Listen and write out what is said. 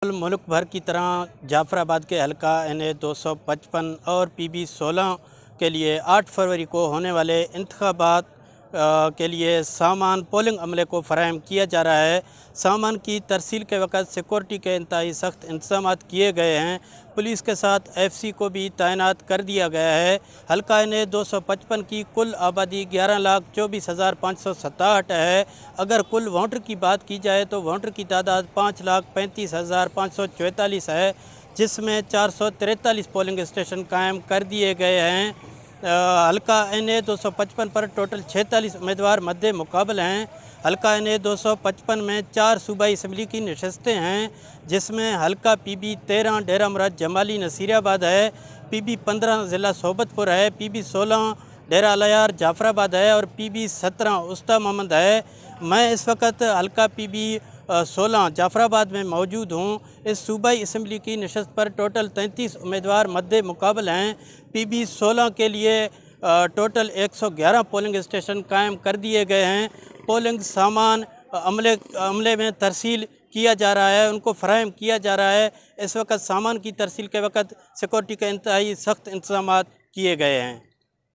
मुल्क भर की तरह जाफराबाद के हलका NA 255 और PB 16 के लिए 8 फरवरी को होने वाले इंतखाबात के लिए सामान पोलिंग अमले को फ़राहम किया जा रहा है। सामान की तरसील के वक़्त सिक्योरिटी के इंतहाई सख्त इंतज़ाम किए गए हैं। पुलिस के साथ FC को भी तैनात कर दिया गया है। हलका NA 255 की कुल आबादी 11,24,567 है। अगर कुल वोटर की बात की जाए तो वोटर की तादाद 5,35,544 है, जिसमें 443 पोलिंग स्टेशन कायम कर दिए गए हैं। हलका NA 255 पर टोटल 46 उम्मीदवार मद्दे मुकाबल हैं। हलका NA 255 में 4 सूबाई असम्बली की नशस्तें हैं, जिसमें हलका PB 13 डेरा मुराद जमाली नसीराबाद है, PB 15 ज़िला सोबतपुर है, PB 16 डेरा अलयार जाफराबाद है और PB 17 उस्ता मोहम्मद है। मैं इस वक्त हलका PB 16 जाफराबाद में मौजूद हूँ। इस सूबाई असम्बली की नशस्त पर टोटल 33 उम्मीदवार मद्दे मुकाबल हैं। PB 16 के लिए टोटल 111 पोलिंग स्टेशन कायम कर दिए गए हैं। पोलिंग सामान अमले में तरसील किया जा रहा है, उनको फ़राहम किया जा रहा है। इस वक्त सामान की तरसील के वक्त सिक्योरिटी के इंतहाई सख्त इंतज़ाम किए गए हैं।